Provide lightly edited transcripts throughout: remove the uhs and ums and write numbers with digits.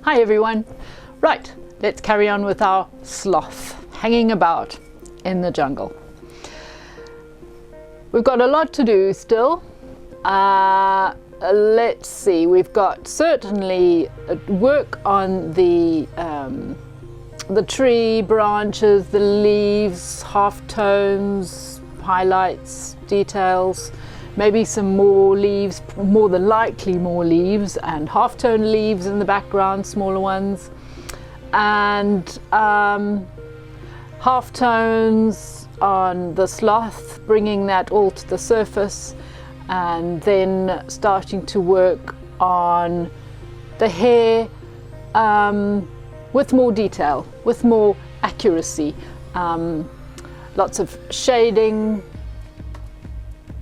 Hi everyone. Right, let's carry on with our sloth hanging about in the jungle. We've got a lot to do still. Let's see, we've got certainly work on the tree branches, the leaves, half tones, highlights, details, maybe some more leaves, more than likely more leaves, and half-tone leaves in the background, smaller ones, and half-tones on the sloth, bringing that all to the surface, and then starting to work on the hair with more detail, with more accuracy, lots of shading,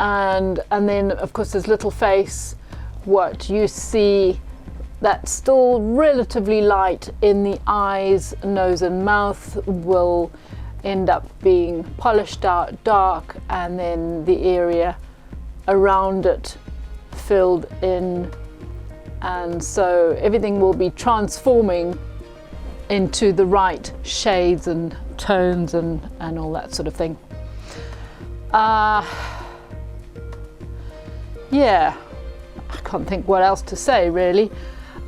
and then of course his little face, what you see that's still relatively light in the eyes, nose and mouth will end up being polished out dark, and then the area around it filled in, and so everything will be transforming into the right shades and tones and all that sort of thing. Yeah, I can't think what else to say really.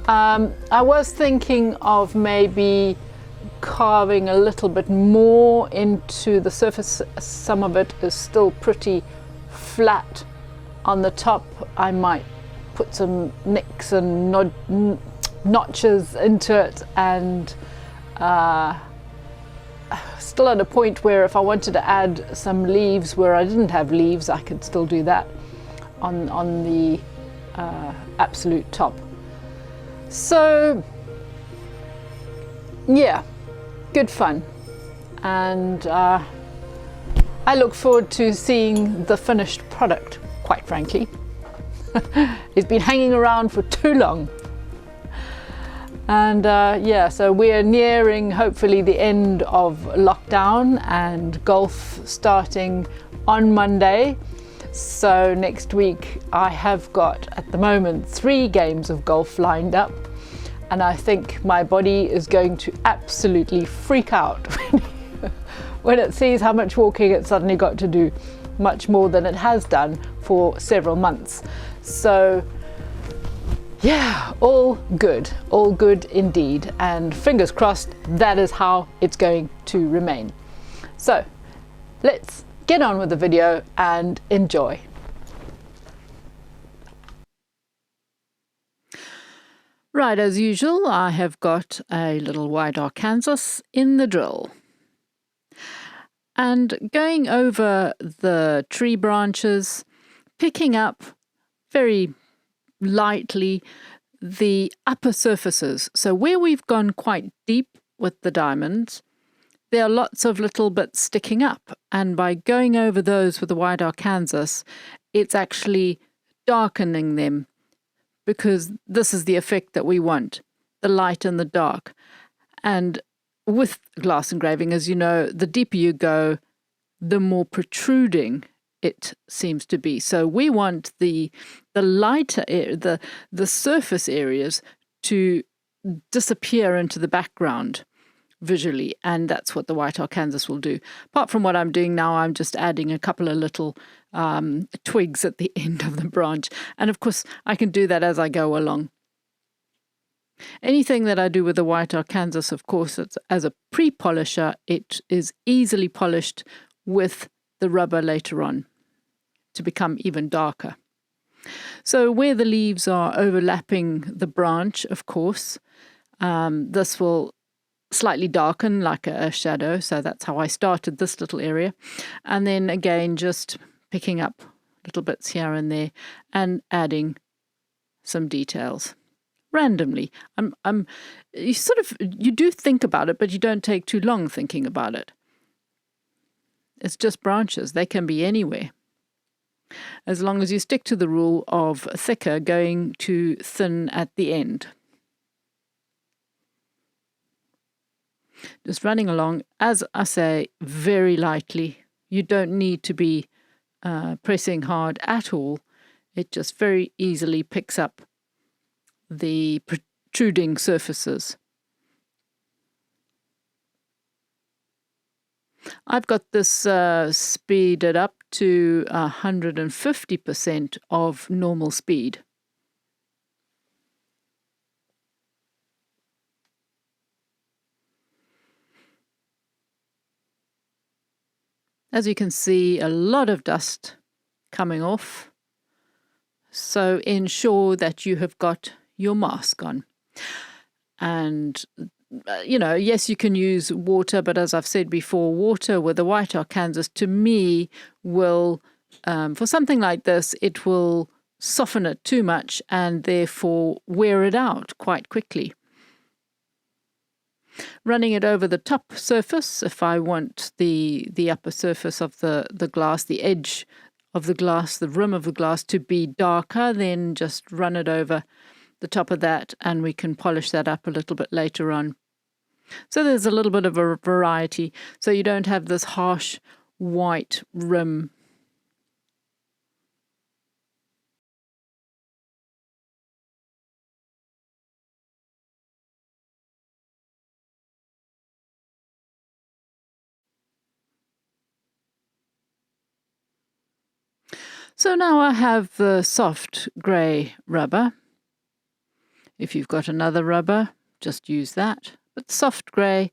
I was thinking of maybe carving a little bit more into the surface. Some of it is still pretty flat on the top. I might put some nicks and notches into it, and still at a point where if I wanted to add some leaves where I didn't have leaves, I could still do that on the absolute top. So yeah, good fun, and I look forward to seeing the finished product, quite frankly. It's been hanging around for too long. And yeah, so we're nearing hopefully the end of lockdown and golf starting on Monday. So next week I have got at the moment 3 games of golf lined up, and I think my body is going to absolutely freak out when it sees how much walking it suddenly got to do, much more than it has done for several months. So yeah, all good indeed, and fingers crossed that is how it's going to remain. So let's get on with the video and enjoy. Right, as usual, I have got a little white Arkansas in the drill. And going over the tree branches, picking up very lightly the upper surfaces. So where we've gone quite deep with the diamonds, there are lots of little bits sticking up, and by going over those with the white Arkansas, it's actually darkening them, because this is the effect that we want, the light and the dark. And with glass engraving, as you know, the deeper you go, the more protruding it seems to be. So we want the lighter the surface areas to disappear into the background visually, and that's what the white Arkansas will do. Apart from what I'm doing now, I'm just adding a couple of little twigs at the end of the branch, and of course I can do that as I go along. Anything that I do with the white Arkansas, of course, it's, as a pre-polisher, it is easily polished with the rubber later on to become even darker. So where the leaves are overlapping the branch, of course, this will slightly darken like a shadow. So that's how I started this little area. And then again, just picking up little bits here and there and adding some details randomly. You do think about it, but you don't take too long thinking about it. It's just branches. They can be anywhere, as long as you stick to the rule of thicker going to thin at the end. Just running along, as I say, very lightly. You don't need to be pressing hard at all. It just very easily picks up the protruding surfaces. I've got this speeded up to 150% of normal speed. As you can see, a lot of dust coming off. So ensure that you have got your mask on. And, yes, you can use water, but as I've said before, water with a white Arkansas, to me, will, for something like this, it will soften it too much and therefore wear it out quite quickly. Running it over the top surface, if I want the upper surface of the glass, the edge of the glass, the rim of the glass to be darker, then just run it over the top of that and we can polish that up a little bit later on. So there's a little bit of a variety, so you don't have this harsh white rim. So now I have the soft grey rubber. If you've got another rubber, just use that. But soft grey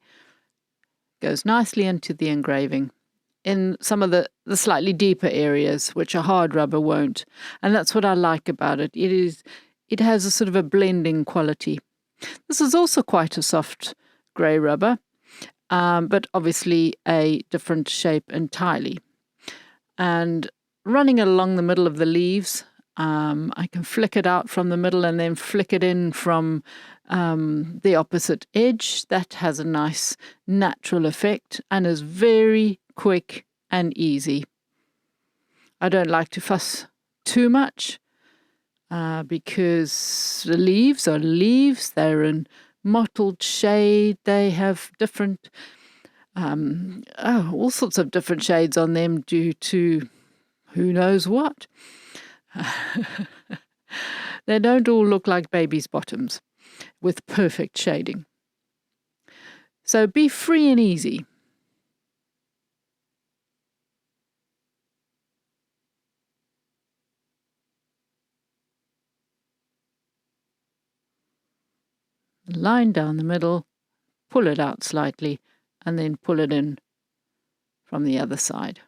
goes nicely into the engraving in some of the slightly deeper areas, which a hard rubber won't. And that's what I like about it. It has a sort of a blending quality. This is also quite a soft grey rubber, but obviously a different shape entirely. And running it along the middle of the leaves, I can flick it out from the middle and then flick it in from the opposite edge. That has a nice natural effect and is very quick and easy. I don't like to fuss too much because the leaves are leaves. They're in mottled shade. They have different, all sorts of different shades on them due to who knows what. They don't all look like babies' bottoms with perfect shading. So be free and easy. Line down the middle, pull it out slightly, and then pull it in from the other side.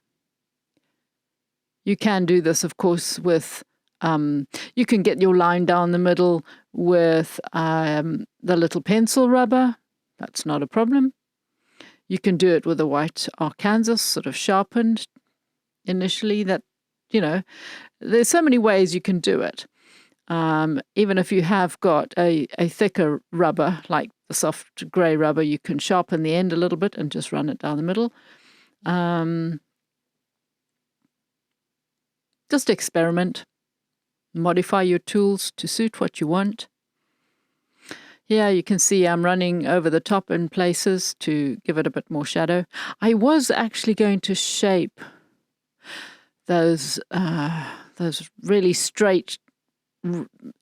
You can do this, of course, with, you can get your line down the middle with the little pencil rubber. That's not a problem. You can do it with a white Arkansas, sort of sharpened initially. That, there's so many ways you can do it. Even if you have got a thicker rubber, like the soft grey rubber, you can sharpen the end a little bit and just run it down the middle. Just experiment, modify your tools to suit what you want. Yeah, you can see I'm running over the top in places to give it a bit more shadow. I was actually going to shape those really straight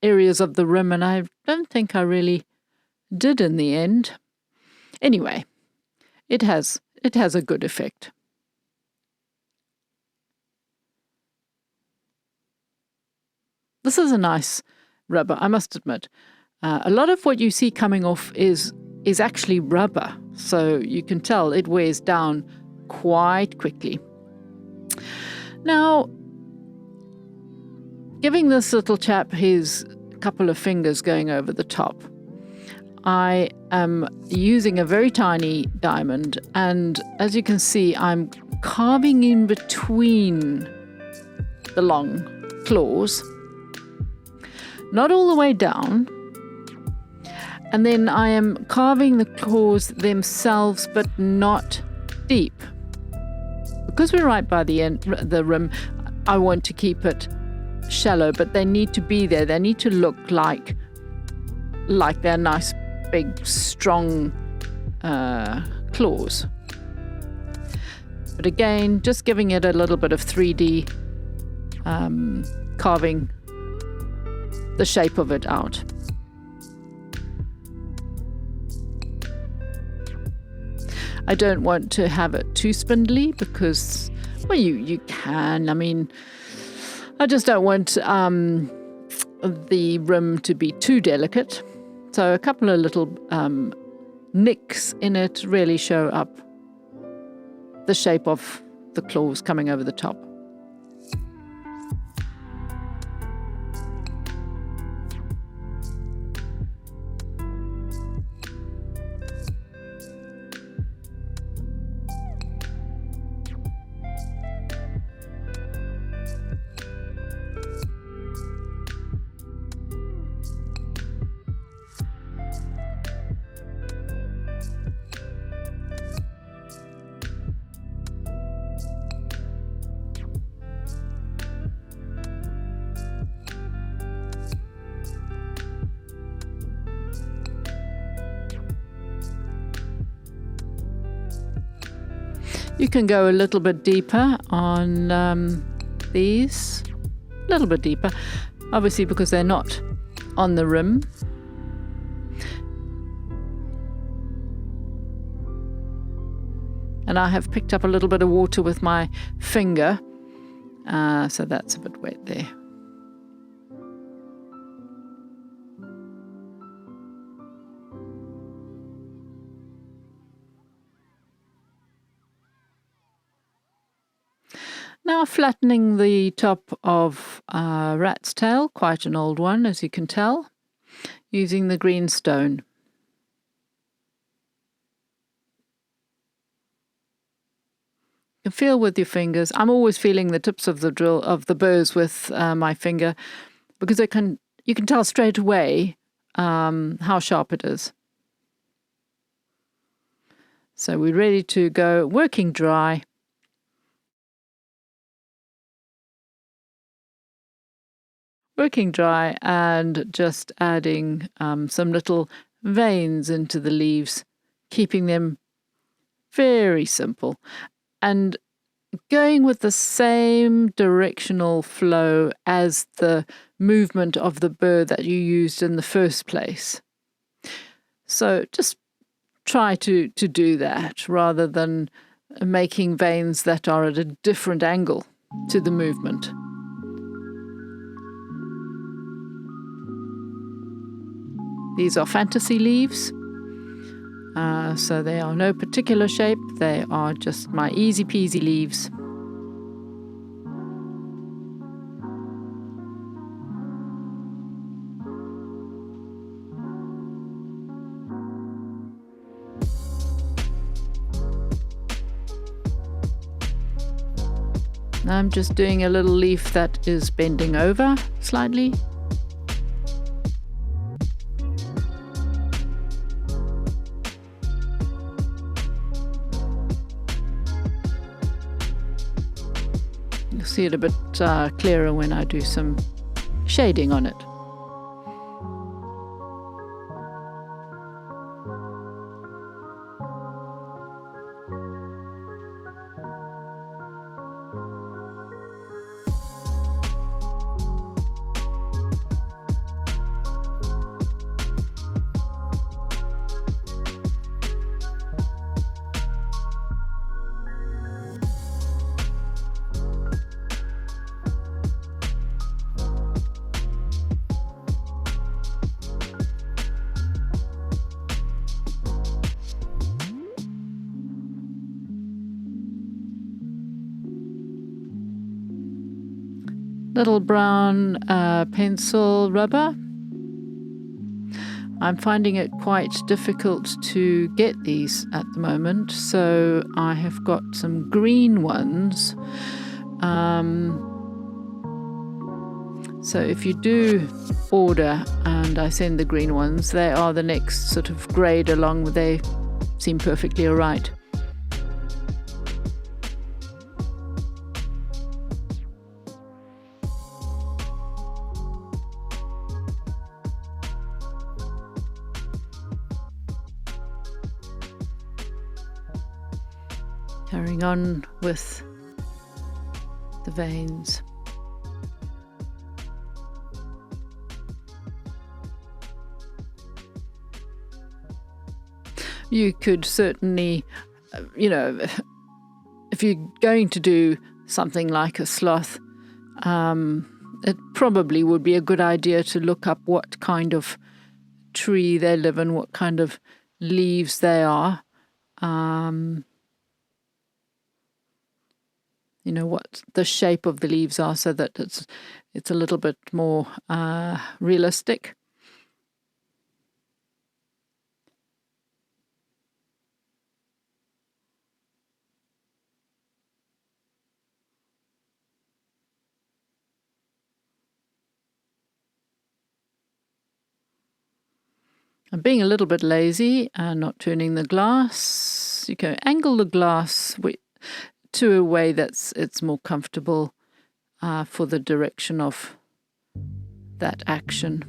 areas of the rim, and I don't think I really did in the end. Anyway, it has a good effect. This is a nice rubber, I must admit. A lot of what you see coming off is actually rubber, so you can tell it wears down quite quickly. Now, giving this little chap his couple of fingers going over the top, I am using a very tiny diamond, and as you can see, I'm carving in between the long claws. Not all the way down, and then I am carving the claws themselves, but not deep. Because we're right by the rim, I want to keep it shallow, but they need to be there. They need to look like they're nice, big, strong claws. But again, just giving it a little bit of 3D carving the shape of it out. I don't want to have it too spindly because, well, you can. I mean, I just don't want the rim to be too delicate. So a couple of little nicks in it really show up the shape of the claws coming over the top. You can go a little bit deeper on these, a little bit deeper, obviously because they're not on the rim. And I have picked up a little bit of water with my finger, so that's a bit wet there. Now flattening the top of a rat's tail, quite an old one as you can tell, using the green stone. You can feel with your fingers. I'm always feeling the tips of the burrs with my finger because you can tell straight away how sharp it is. So we're ready to go, working dry. Working dry and just adding some little veins into the leaves, keeping them very simple and going with the same directional flow as the movement of the burr that you used in the first place. So just try to do that rather than making veins that are at a different angle to the movement. These are fantasy leaves, so they are no particular shape. They are just my easy peasy leaves. I'm just doing a little leaf that is bending over slightly. You'll see it a bit clearer when I do some shading on it. Little brown pencil rubber. I'm finding it quite difficult to get these at the moment, so I have got some green ones. So if you do order and I send the green ones, they are the next sort of grade along. They seem perfectly all right. Carrying on with the veins. You could certainly you know, if you're going to do something like a sloth, it probably would be a good idea to look up what kind of tree they live in, what kind of leaves they are. You know, what the shape of the leaves are, so that it's a little bit more realistic. I'm being a little bit lazy and not turning the glass. You can angle the glass to a way it's more comfortable for the direction of that action.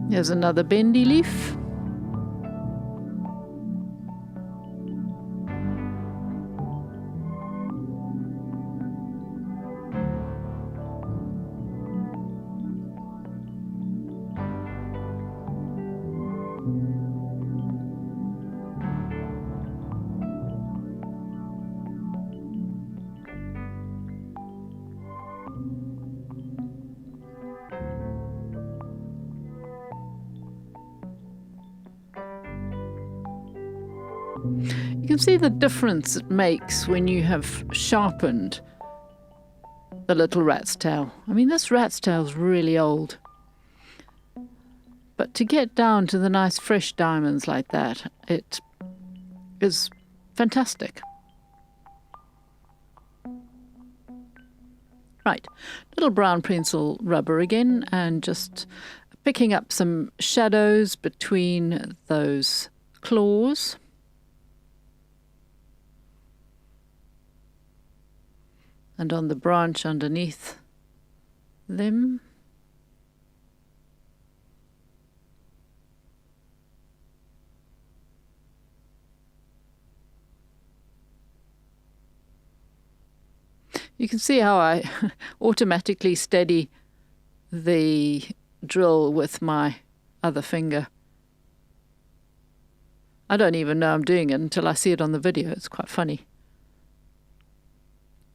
There's another bendy leaf. You can see the difference it makes when you have sharpened the little rat's tail. I mean, this rat's tail is really old. But to get down to the nice fresh diamonds like that, it is fantastic. Right, little brown pencil rubber again, and just picking up some shadows between those claws. And on the branch underneath them. You can see how I automatically steady the drill with my other finger. I don't even know I'm doing it until I see it on the video. It's quite funny.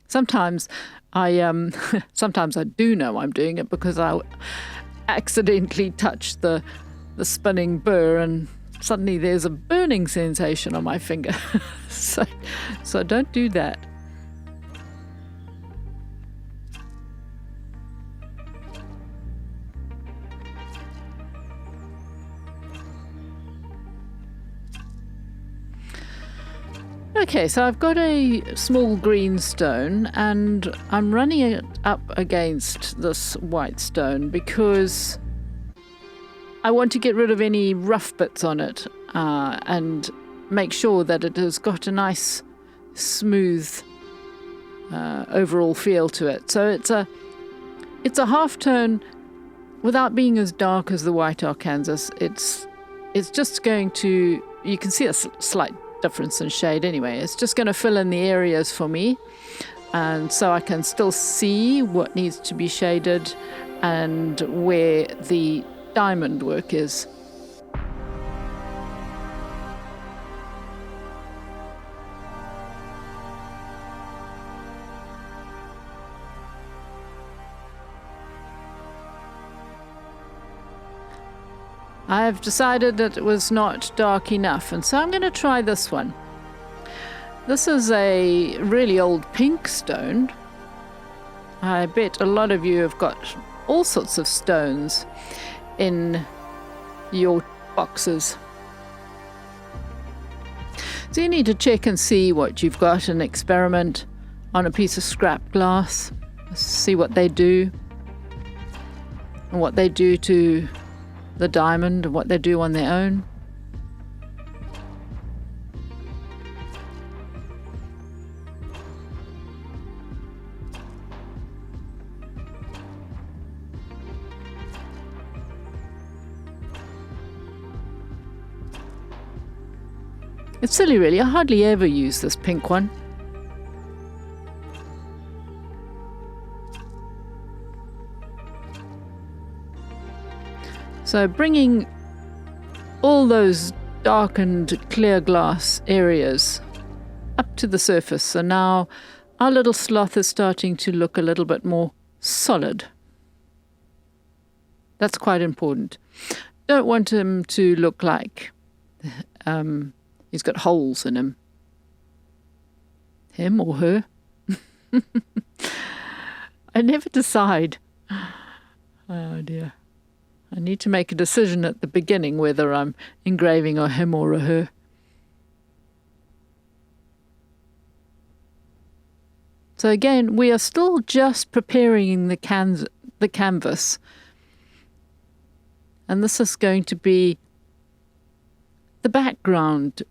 Sometimes I do know I'm doing it because I accidentally touch the spinning burr and suddenly there's a burning sensation on my finger. so don't do that. Okay, so I've got a small green stone and I'm running it up against this white stone because I want to get rid of any rough bits on it and make sure that it has got a nice, smooth overall feel to it. So it's a half tone without being as dark as the white Arkansas. It's just going to, you can see a slight difference in shade anyway. It's just going to fill in the areas for me, and so I can still see what needs to be shaded and where the diamond work is. I have decided that it was not dark enough, and so I'm going to try this one. This is a really old pink stone. I bet a lot of you have got all sorts of stones in your boxes. So you need to check and see what you've got and experiment on a piece of scrap glass. See what they do and what they do to the diamond and what they do on their own. It's silly really, I hardly ever use this pink one. So bringing all those darkened clear glass areas up to the surface. So now our little sloth is starting to look a little bit more solid. That's quite important. Don't want him to look like he's got holes in him. Him or her. I never decide. Oh dear. I need to make a decision at the beginning whether I'm engraving a him or a her. So again, we are still just preparing the canvas. And this is going to be the background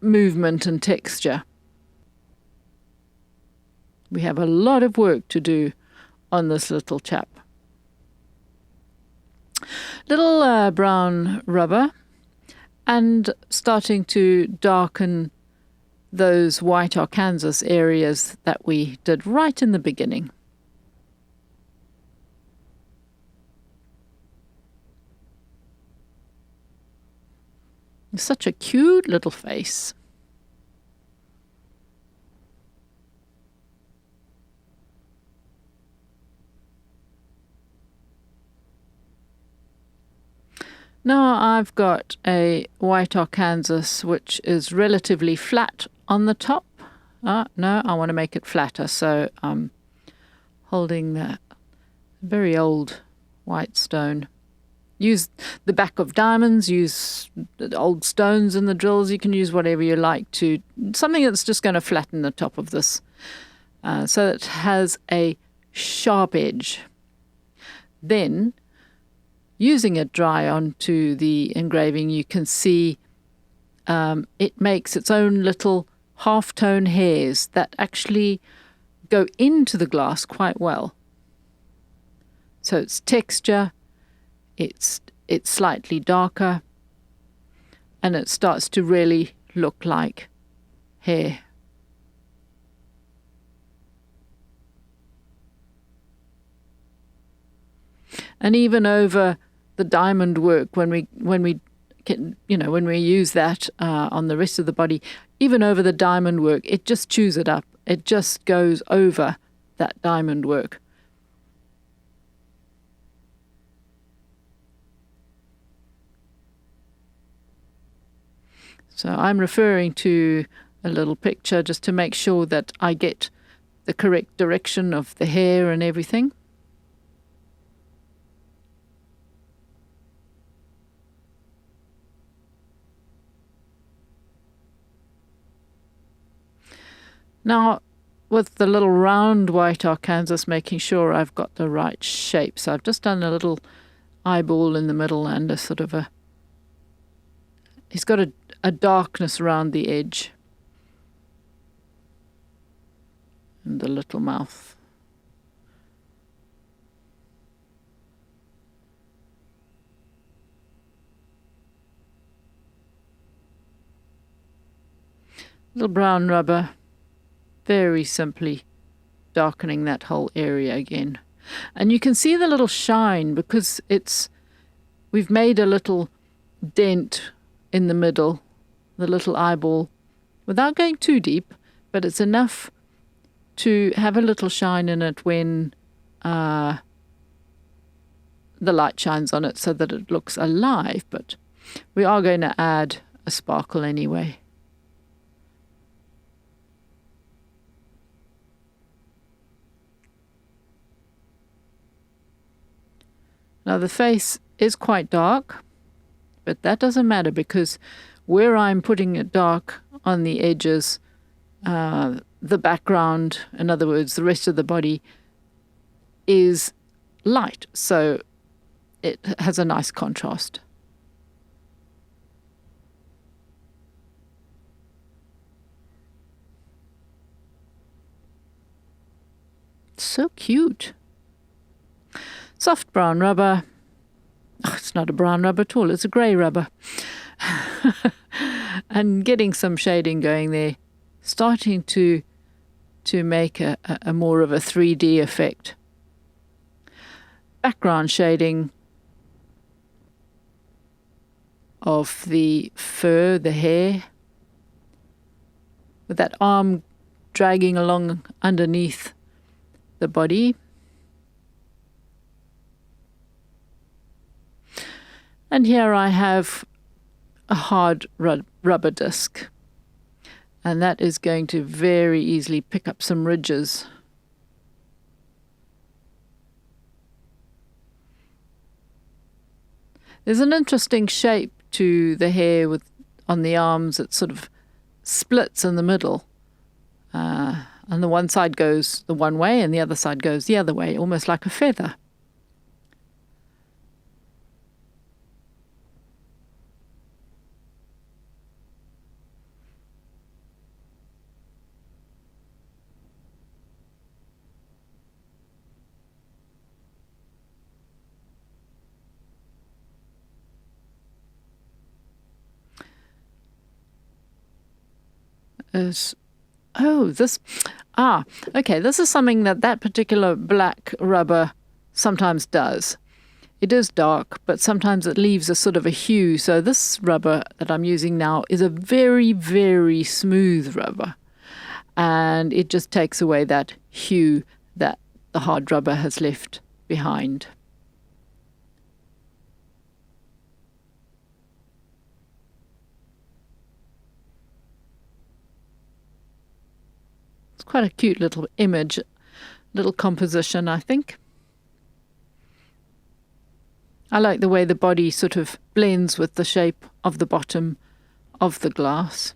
movement and texture. We have a lot of work to do on this little chap. Little brown rubber and starting to darken those white Arkansas areas that we did right in the beginning. Such a cute little face. Now I've got a white Arkansas which is relatively flat on the top. No, I want to make it flatter, so I'm holding the very old white stone. Use the back of diamonds, use the old stones in the drills. You can use whatever you like to, something that's just going to flatten the top of this so that it has a sharp edge. Then, using it dry onto the engraving, you can see it makes its own little half-tone hairs that actually go into the glass quite well. So it's texture, it's slightly darker, and it starts to really look like hair. And even over the diamond work, when we use that on the rest of the body, even over the diamond work, it just chews it up. It just goes over that diamond work. So I'm referring to a little picture just to make sure that I get the correct direction of the hair and everything. Now, with the little round white Arkansas, making sure I've got the right shape. So I've just done a little eyeball in the middle and a sort of a... He's got a darkness around the edge. And the little mouth. Little brown rubber. Very simply darkening that whole area again. And you can see the little shine because we've made a little dent in the middle, the little eyeball, without going too deep, but it's enough to have a little shine in it when the light shines on it so that it looks alive. But we are going to add a sparkle anyway. Now the face is quite dark, but that doesn't matter because where I'm putting it dark on the edges, the background, in other words, the rest of the body, is light. So it has a nice contrast. So cute. Soft brown rubber. Oh, it's not a brown rubber at all, it's a grey rubber. And getting some shading going there, starting to make a more of a 3D effect. Background shading of the fur, the hair, with that arm dragging along underneath the body. And here I have a hard rubber disc, and that is going to very easily pick up some ridges. There's an interesting shape to the hair on the arms. It sort of splits in the middle. And the one side goes the one way and the other side goes the other way, almost like a feather. Okay, this is something that particular black rubber sometimes does. It is dark, but sometimes it leaves a sort of a hue. So this rubber that I'm using now is a very, very smooth rubber, and it just takes away that hue that the hard rubber has left behind. Quite a cute little image, little composition, I think. I like the way the body sort of blends with the shape of the bottom of the glass.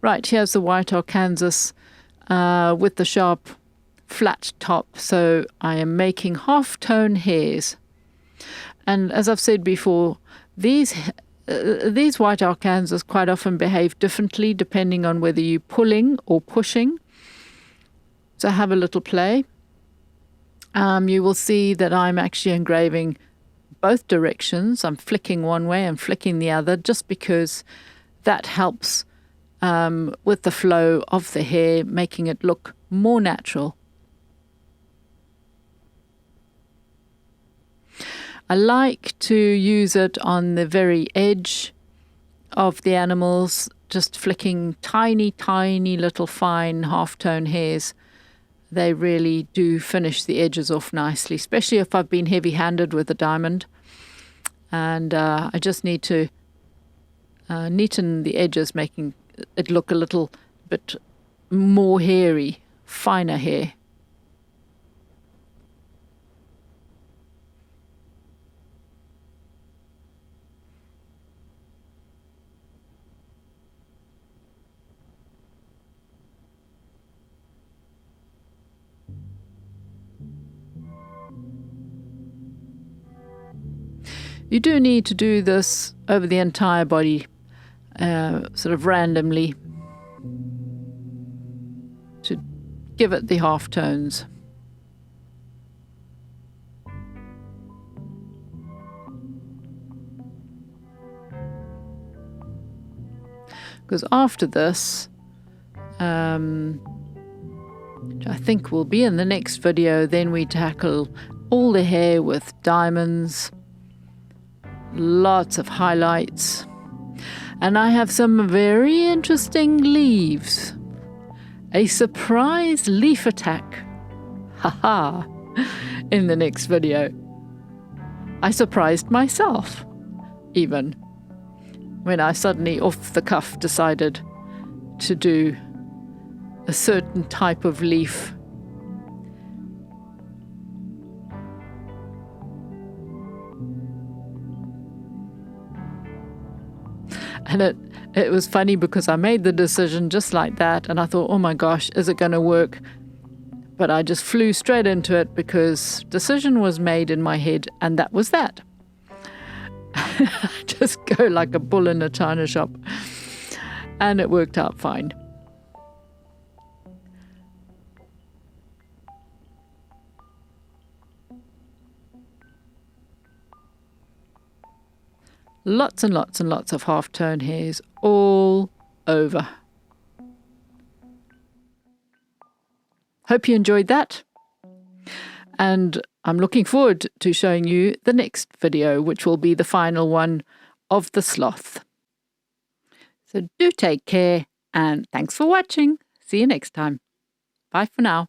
Right, here's the white Arkansas with the sharp flat top. So I am making half-tone hairs. And as I've said before, these white Arkansas quite often behave differently depending on whether you're pulling or pushing. So have a little play. You will see that I'm actually engraving both directions. I'm flicking one way and flicking the other, just because that helps with the flow of the hair, making it look more natural. I like to use it on the very edge of the animals, just flicking tiny, tiny little fine half-tone hairs. They really do finish the edges off nicely, especially if I've been heavy-handed with a diamond. And I just need to neaten the edges, making it look a little bit more hairy, finer hair. You do need to do this over the entire body, sort of randomly, to give it the half tones. Because after this, I think will be in the next video, then we tackle all the hair with diamonds, lots of highlights, and I have some very interesting leaves. A surprise leaf attack. Haha! In the next video. I surprised myself, even, when I suddenly off the cuff decided to do a certain type of leaf. And it was funny because I made the decision just like that, and I thought, oh my gosh, is it going to work? But I just flew straight into it because decision was made in my head, and that was that. Just go like a bull in a china shop. And it worked out fine. Lots and lots and lots of half-tone hairs all over. Hope you enjoyed that. And I'm looking forward to showing you the next video, which will be the final one of the sloth. So do take care, and thanks for watching. See you next time. Bye for now.